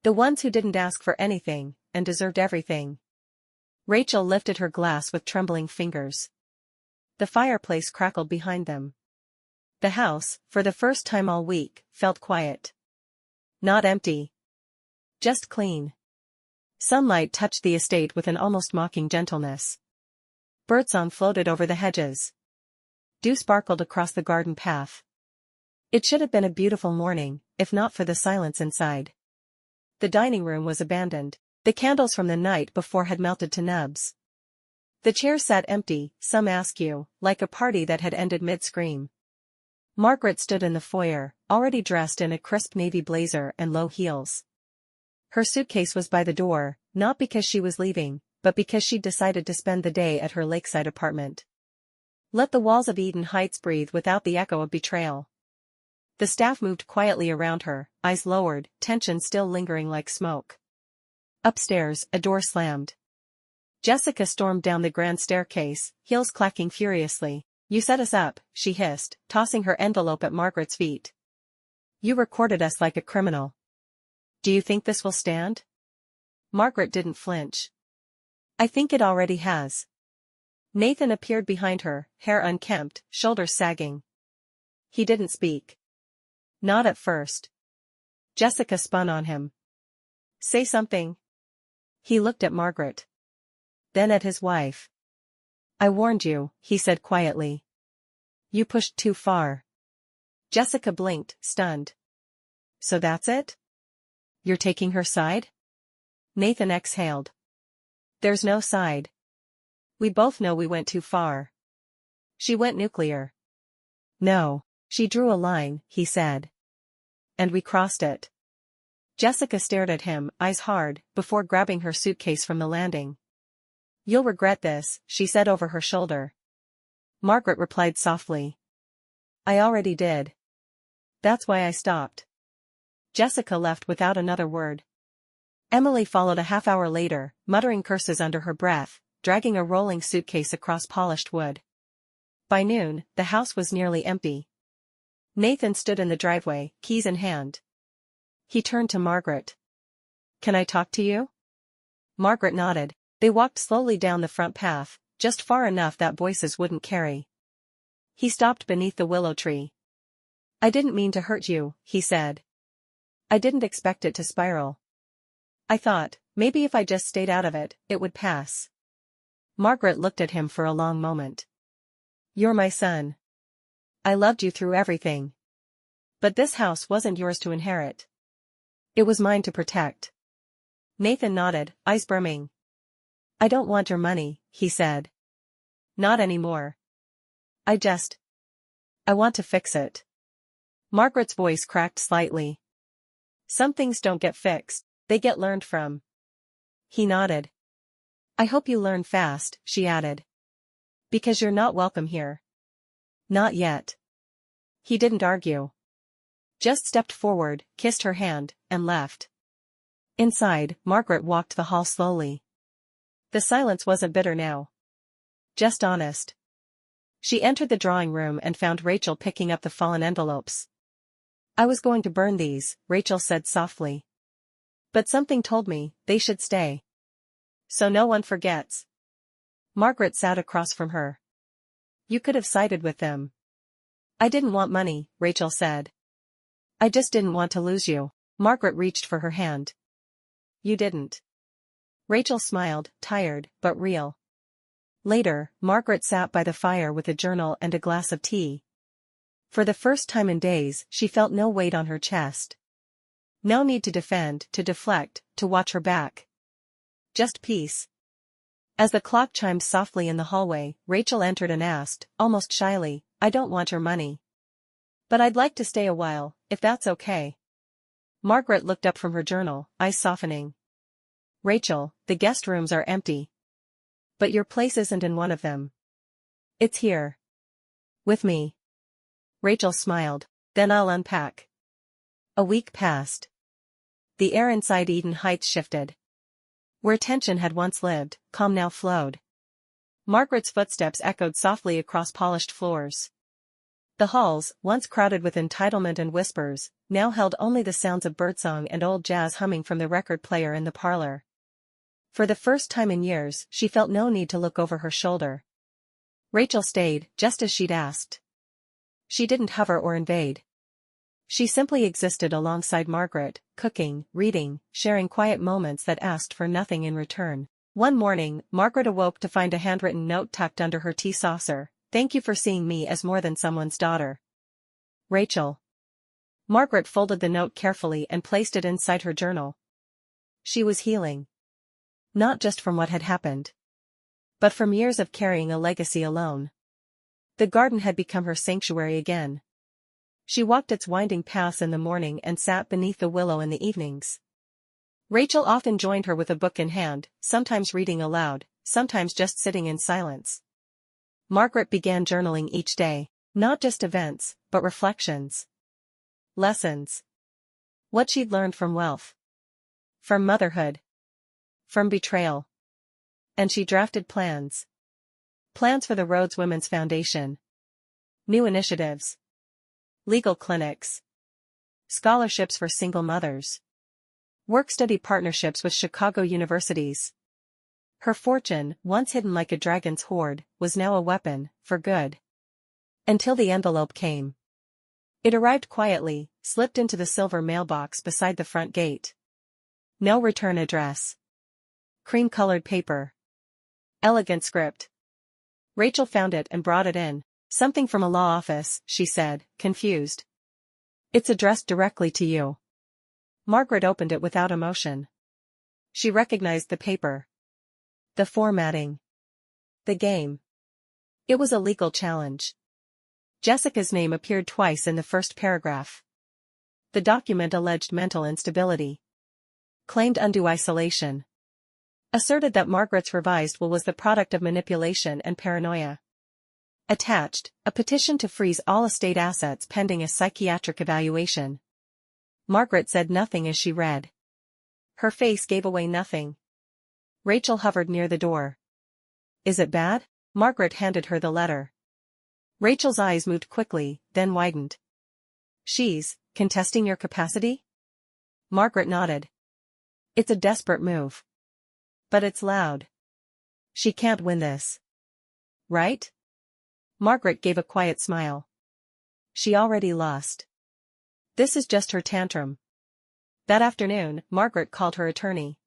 The ones who didn't ask for anything, and deserved everything. Rachel lifted her glass with trembling fingers. The fireplace crackled behind them. The house, for the first time all week, felt quiet. Not empty. Just clean. Sunlight touched the estate with an almost mocking gentleness. Birdsong floated over the hedges. Dew sparkled across the garden path. It should have been a beautiful morning, if not for the silence inside. The dining room was abandoned. The candles from the night before had melted to nubs. The chairs sat empty, some askew, like a party that had ended mid-scream. Margaret stood in the foyer, already dressed in a crisp navy blazer and low heels. Her suitcase was by the door, not because she was leaving, but because she'd decided to spend the day at her lakeside apartment. Let the walls of Eden Heights breathe without the echo of betrayal. The staff moved quietly around her, eyes lowered, tension still lingering like smoke. Upstairs, a door slammed. Jessica stormed down the grand staircase, heels clacking furiously. You set us up, she hissed, tossing her envelope at Margaret's feet. You recorded us like a criminal. Do you think this will stand? Margaret didn't flinch. I think it already has. Nathan appeared behind her, hair unkempt, shoulders sagging. He didn't speak. Not at first. Jessica spun on him. Say something. He looked at Margaret. Then at his wife. I warned you, he said quietly. You pushed too far. Jessica blinked, stunned. So that's it? You're taking her side? Nathan exhaled. There's no side. We both know we went too far. She went nuclear. No, she drew a line, he said. And we crossed it. Jessica stared at him, eyes hard, before grabbing her suitcase from the landing. You'll regret this, she said over her shoulder. Margaret replied softly. I already did. That's why I stopped. Jessica left without another word. Emily followed a half hour later, muttering curses under her breath, dragging a rolling suitcase across polished wood. By noon, the house was nearly empty. Nathan stood in the driveway, keys in hand. He turned to Margaret. Can I talk to you? Margaret nodded. They walked slowly down the front path, just far enough that voices wouldn't carry. He stopped beneath the willow tree. I didn't mean to hurt you, he said. I didn't expect it to spiral. I thought, maybe if I just stayed out of it, it would pass. Margaret looked at him for a long moment. You're my son. I loved you through everything. But this house wasn't yours to inherit. It was mine to protect. Nathan nodded, eyes brimming. I don't want your money, he said. Not anymore. I want to fix it. Margaret's voice cracked slightly. Some things don't get fixed, they get learned from. He nodded. I hope you learn fast, she added. Because you're not welcome here. Not yet. He didn't argue. Just stepped forward, kissed her hand, and left. Inside, Margaret walked the hall slowly. The silence wasn't bitter now. Just honest. She entered the drawing room and found Rachel picking up the fallen envelopes. I was going to burn these, Rachel said softly. But something told me, they should stay. So no one forgets. Margaret sat across from her. You could have sided with them. I didn't want money, Rachel said. I just didn't want to lose you. Margaret reached for her hand. You didn't. Rachel smiled, tired, but real. Later, Margaret sat by the fire with a journal and a glass of tea. For the first time in days, she felt no weight on her chest. No need to defend, to deflect, to watch her back. Just peace. As the clock chimed softly in the hallway, Rachel entered and asked, almost shyly, "I don't want your money. But I'd like to stay a while, if that's okay." Margaret looked up from her journal, eyes softening. "Rachel, the guest rooms are empty. But your place isn't in one of them. It's here. With me." Rachel smiled. "Then I'll unpack." A week passed. The air inside Eden Heights shifted. Where tension had once lived, calm now flowed. Margaret's footsteps echoed softly across polished floors. The halls, once crowded with entitlement and whispers, now held only the sounds of birdsong and old jazz humming from the record player in the parlor. For the first time in years, she felt no need to look over her shoulder. Rachel stayed, just as she'd asked. She didn't hover or invade. She simply existed alongside Margaret, cooking, reading, sharing quiet moments that asked for nothing in return. One morning, Margaret awoke to find a handwritten note tucked under her tea saucer. "Thank you for seeing me as more than someone's daughter. Rachel." Margaret folded the note carefully and placed it inside her journal. She was healing. Not just from what had happened, but from years of carrying a legacy alone. The garden had become her sanctuary again. She walked its winding paths in the morning and sat beneath the willow in the evenings. Rachel often joined her with a book in hand, sometimes reading aloud, sometimes just sitting in silence. Margaret began journaling each day, not just events, but reflections. Lessons. What she'd learned from wealth. From motherhood. From betrayal. And she drafted plans. Plans for the Rhodes Women's Foundation. New initiatives. Legal clinics. Scholarships for single mothers. Work-study partnerships with Chicago universities. Her fortune, once hidden like a dragon's hoard, was now a weapon, for good. Until the envelope came. It arrived quietly, slipped into the silver mailbox beside the front gate. No return address. Cream-colored paper. Elegant script. Rachel found it and brought it in. "Something from a law office," she said, confused. "It's addressed directly to you." Margaret opened it without emotion. She recognized the paper. The formatting. The game. It was a legal challenge. Jessica's name appeared twice in the first paragraph. The document alleged mental instability. Claimed undue isolation. Asserted that Margaret's revised will was the product of manipulation and paranoia. Attached, a petition to freeze all estate assets pending a psychiatric evaluation. Margaret said nothing as she read. Her face gave away nothing. Rachel hovered near the door. "Is it bad?" Margaret handed her the letter. Rachel's eyes moved quickly, then widened. "She's contesting your capacity?" Margaret nodded. "It's a desperate move. But it's loud. She can't win this. Right?" Margaret gave a quiet smile. "She already lost. This is just her tantrum." That afternoon, Margaret called her attorney.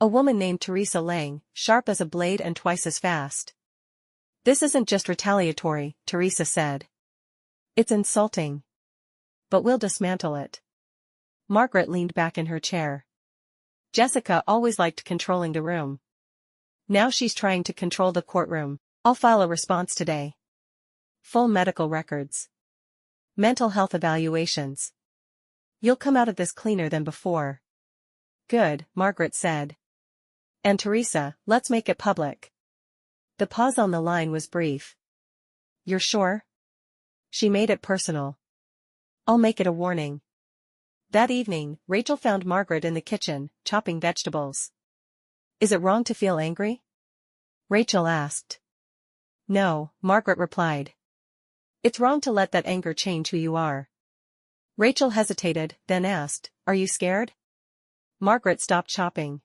A woman named Teresa Lang, sharp as a blade and twice as fast. "This isn't just retaliatory," Teresa said. "It's insulting. But we'll dismantle it." Margaret leaned back in her chair. Jessica always liked controlling the room. Now she's trying to control the courtroom. "I'll file a response today. Full medical records. Mental health evaluations. You'll come out of this cleaner than before." "Good," Margaret said. "And Teresa, let's make it public." The pause on the line was brief. "You're sure?" She made it personal. "I'll make it a warning." That evening, Rachel found Margaret in the kitchen, chopping vegetables. "Is it wrong to feel angry?" Rachel asked. "No," Margaret replied. "It's wrong to let that anger change who you are." Rachel hesitated, then asked, "Are you scared?" Margaret stopped chopping.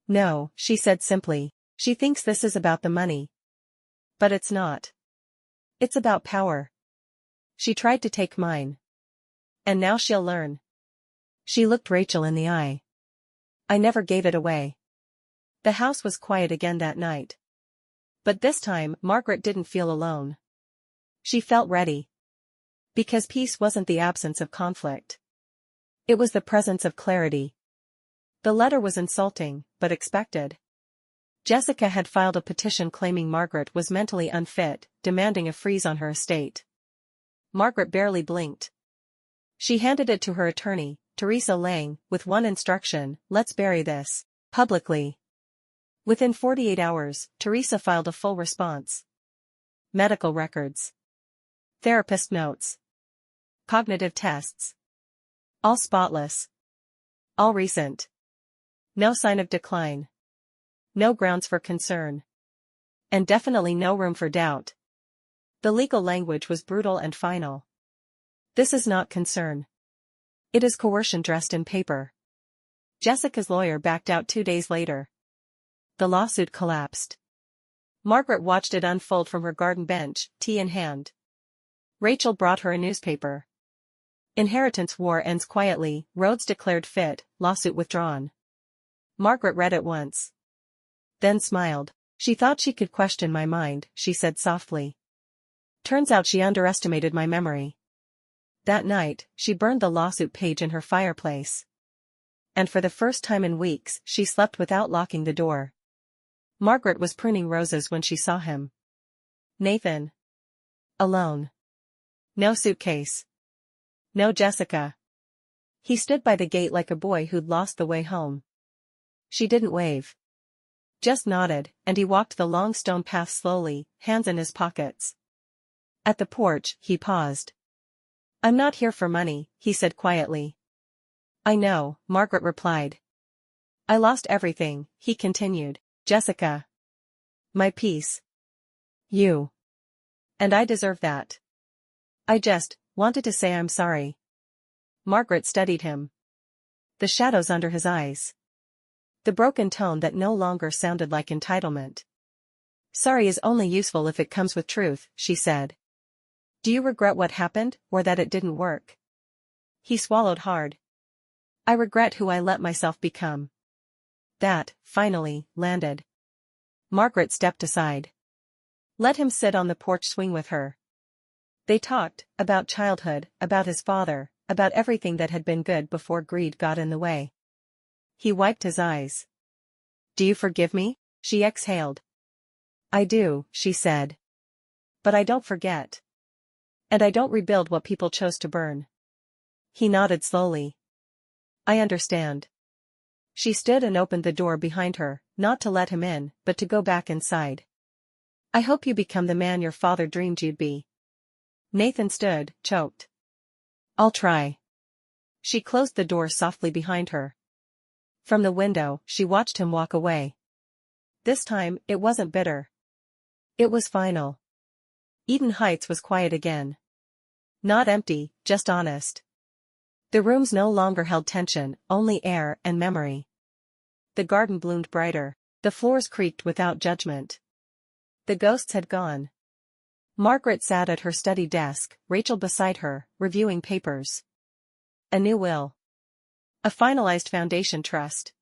"No," she said simply. "She thinks this is about the money. But it's not. It's about power. She tried to take mine. And now she'll learn." She looked Rachel in the eye. "I never gave it away." The house was quiet again that night. But this time, Margaret didn't feel alone. She felt ready. Because peace wasn't the absence of conflict. It was the presence of clarity. The letter was insulting, but expected. Jessica had filed a petition claiming Margaret was mentally unfit, demanding a freeze on her estate. Margaret barely blinked. She handed it to her attorney, Teresa Lang, with one instruction: let's bury this publicly. Within 48 hours, Teresa filed a full response. Medical records. Therapist notes. Cognitive tests. All spotless. All recent. No sign of decline. No grounds for concern. And definitely no room for doubt. The legal language was brutal and final. This is not concern. It is coercion dressed in paper. Jessica's lawyer backed out 2 days later. The lawsuit collapsed. Margaret watched it unfold from her garden bench, tea in hand. Rachel brought her a newspaper. Inheritance war ends quietly, Rhodes declared fit, lawsuit withdrawn. Margaret read it once. Then smiled. She thought she could question my mind, she said softly. Turns out she underestimated my memory. That night, she burned the lawsuit page in her fireplace. And for the first time in weeks, she slept without locking the door. Margaret was pruning roses when she saw him. Nathan. Alone. No suitcase. No Jessica. He stood by the gate like a boy who'd lost the way home. She didn't wave. Just nodded, and he walked the long stone path slowly, hands in his pockets. At the porch, he paused. I'm not here for money, he said quietly. I know, Margaret replied. I lost everything, he continued. Jessica. My peace. You. And I deserve that. I just wanted to say I'm sorry. Margaret studied him. The shadows under his eyes. The broken tone that no longer sounded like entitlement. Sorry is only useful if it comes with truth, she said. Do you regret what happened, or that it didn't work? He swallowed hard. I regret who I let myself become. That, finally, landed. Margaret stepped aside. Let him sit on the porch swing with her. They talked, about childhood, about his father, about everything that had been good before greed got in the way. He wiped his eyes. Do you forgive me? She exhaled. I do, she said. But I don't forget. And I don't rebuild what people chose to burn. He nodded slowly. I understand. She stood and opened the door behind her, not to let him in, but to go back inside. I hope you become the man your father dreamed you'd be. Nathan stood, choked. I'll try. She closed the door softly behind her. From the window, she watched him walk away. This time, it wasn't bitter. It was final. Eden Heights was quiet again. Not empty, just honest. The rooms no longer held tension, only air and memory. The garden bloomed brighter. The floors creaked without judgment. The ghosts had gone. Margaret sat at her study desk, Rachel beside her, reviewing papers. A new will. A finalized foundation trust.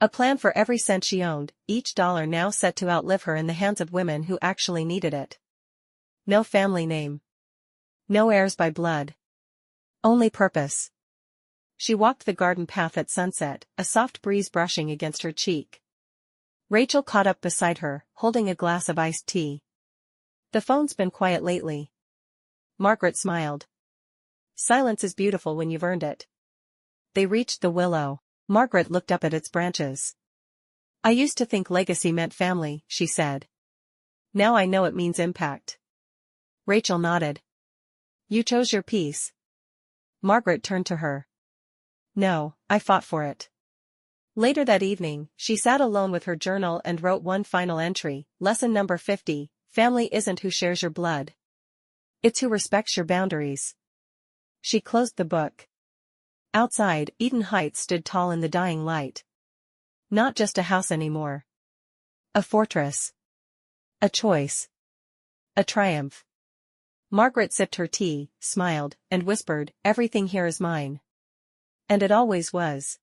A plan for every cent she owned, each dollar now set to outlive her in the hands of women who actually needed it. No family name. No heirs by blood. Only purpose. She walked the garden path at sunset, a soft breeze brushing against her cheek. Rachel caught up beside her, holding a glass of iced tea. The phone's been quiet lately. Margaret smiled. Silence is beautiful when you've earned it. They reached the willow. Margaret looked up at its branches. I used to think legacy meant family, she said. Now I know it means impact. Rachel nodded. You chose your peace. Margaret turned to her. No, I fought for it. Later that evening, she sat alone with her journal and wrote one final entry, lesson number 50, family isn't who shares your blood. It's who respects your boundaries. She closed the book. Outside, Eden Heights stood tall in the dying light. Not just a house anymore. A fortress. A choice. A triumph. Margaret sipped her tea, smiled, and whispered, everything here is mine. And it always was.